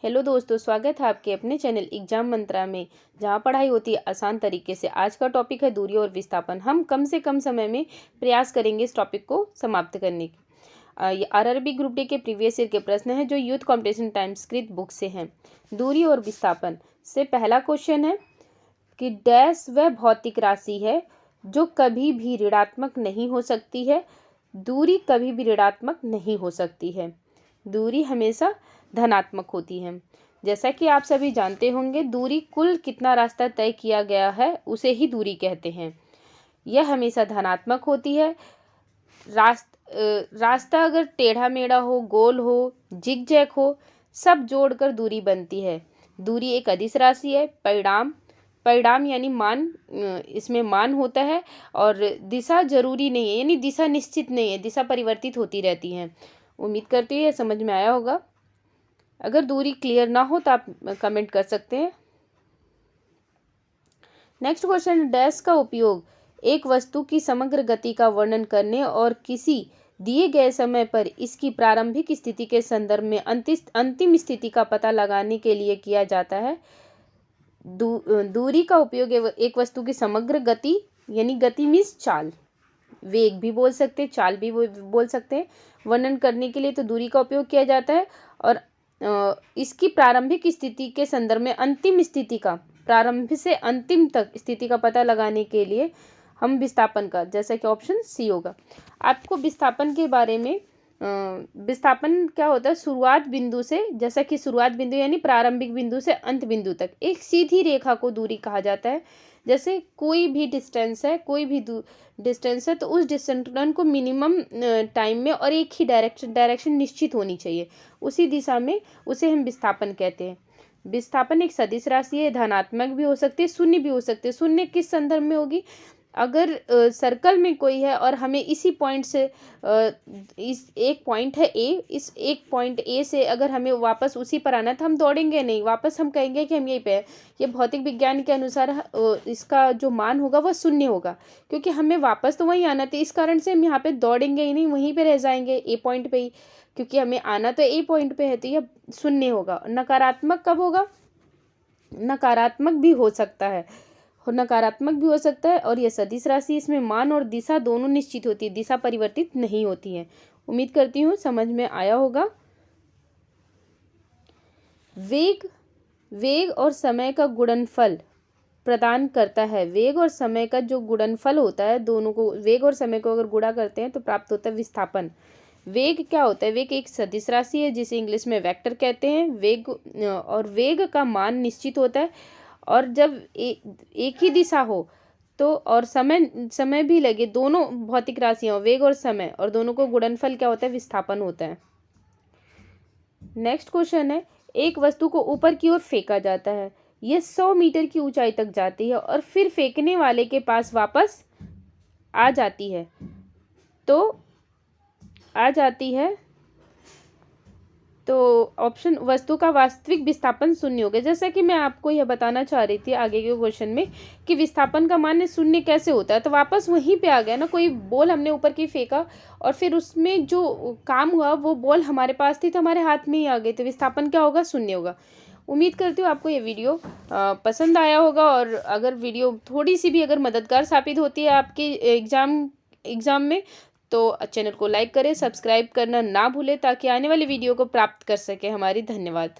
Hello दोस्तों, स्वागत है आपके अपने चैनल एग्जाम मंत्रा में, जहां पढ़ाई होती है आसान तरीके से। आज का टॉपिक है दूरी और विस्थापन। हम कम से कम समय में प्रयास करेंगे इस टॉपिक को समाप्त करने की। ये आरआरबी ग्रुप डी के प्रीवियस ईयर के प्रश्न हैं जो youth competition times script book से हैं। दूरी और विस्थापन से पहला क्वेश्चन है कि डैश वह भौतिक राशि है जो कभी भी ऋणात्मक नहीं हो सकती है। दूरी कभी भी ऋणात्मक नहीं हो सकती है, दूरी हमेशा धनात्मक होती है। जैसा कि आप सभी जानते होंगे, दूरी कुल कितना रास्ता तय किया गया है उसे ही दूरी कहते हैं। यह हमेशा धनात्मक होती है। रास्ता अगर टेढ़ा मेढ़ा हो, गोल हो, जिगजैग हो, सब जोड़कर दूरी बनती है। दूरी एक अदिश राशि है। परिणाम यानी मान, इसमें मान होता है और दिशा जरूरी नहीं है, यानी दिशा निश्चित नहीं है, दिशा परिवर्तित होती रहती है। उम्मीद करती है समझ में आया होगा। अगर दूरी क्लियर ना हो तो आप कमेंट कर सकते हैं। नेक्स्ट क्वेश्चन, डैश का उपयोग एक वस्तु की समग्र गति का वर्णन करने और किसी दिए गए समय पर इसकी प्रारंभिक स्थिति के संदर्भ में अंतिम स्थिति का पता लगाने के लिए किया जाता है। दूरी का उपयोग एक वस्तु की समग्र गति, यानी गति मीन्स चाल, वेग भी बोल सकते हैं, चाल भी बोल सकते हैं, वर्णन करने के लिए तो दूरी का उपयोग किया जाता है। और इसकी प्रारंभिक स्थिति के संदर्भ में अंतिम स्थिति का, प्रारंभ से अंतिम तक स्थिति का पता लगाने के लिए हम विस्थापन का, जैसा कि ऑप्शन सी होगा। आपको विस्थापन के बारे में, विस्थापन क्या होता है, शुरुआत बिंदु से, जैसा कि शुरुआत बिंदु यानी प्रारंभिक बिंदु से अंत बिंदु तक एक सीधी रेखा को दूरी कहा जाता है। जैसे कोई भी डिस्टेंस है, तो उस डिस्टेंस को मिनिमम टाइम में और एक ही डायरेक्शन निश्चित होनी चाहिए, उसी दिशा में, उसे हम विस्थापन कहते हैं। विस्थापन एक सदिश राशि है, धनात्मक भी हो सकती है, शून्य भी हो सकती है। शून्य किस संदर्भ में होगी, अगर सर्कल में कोई है और हमें इसी पॉइंट से, इस एक पॉइंट है ए, इस एक पॉइंट ए से अगर हमें वापस उसी पर आना है तो हम दौड़ेंगे नहीं, वापस हम कहेंगे कि हम यहीं पे हैं। ये भौतिक विज्ञान के अनुसार इसका जो मान होगा वह शून्य होगा, क्योंकि हमें वापस तो वहीं आना था। इस कारण से हम यहाँ पे दौड़ेंगे ही नहीं, वहीं पे रह जाएंगे ए पॉइंट पे ही, क्योंकि हमें आना तो ए पॉइंट पे है, तो यह शून्य होगा। नकारात्मक कब होगा, नकारात्मक भी हो सकता है, और यह सदिश राशि, इसमें मान और दिशा दोनों निश्चित होती है, दिशा परिवर्तित नहीं होती है। उम्मीद करती हूँ समझ में आया होगा। वेग और समय का गुणनफल प्रदान करता है। वेग और समय का जो गुणनफल होता है, दोनों को, वेग और समय को अगर गुणा करते हैं तो प्राप्त होता है विस्थापन। वेग क्या होता है, वेग एक सदिश राशि है जिसे इंग्लिश में वेक्टर कहते हैं। वेग का मान निश्चित होता है, और जब एक ही दिशा हो तो, और समय भी लगे, दोनों भौतिक राशियां, वेग और समय, और दोनों को गुणनफल क्या होता है, विस्थापन होता है। नेक्स्ट क्वेश्चन है, एक वस्तु को ऊपर की ओर फेंका जाता है। यह 100 मीटर की ऊंचाई तक जाती है और फिर फेंकने वाले के पास वापस आ जाती है, तो ऑप्शन, वस्तु का वास्तविक विस्थापन शून्य होगा। जैसा कि मैं आपको यह बताना चाह रही थी आगे के क्वेश्चन में कि विस्थापन का मान शून्य कैसे होता है, तो वापस वहीं पे आ गया ना, कोई बॉल हमने ऊपर की फेंका और फिर उसमें जो काम हुआ वो बॉल हमारे पास थी तो हमारे हाथ में ही आ गई, तो विस्थापन क्या होगा, शून्य होगा। उम्मीद करती हूँ आपको ये वीडियो पसंद आया होगा, और अगर वीडियो थोड़ी सी भी अगर मददगार साबित होती है आपके एग्ज़ाम में, तो चैनल को लाइक करें, सब्सक्राइब करना ना भूलें, ताकि आने वाली वीडियो को प्राप्त कर सकें। हमारी धन्यवाद।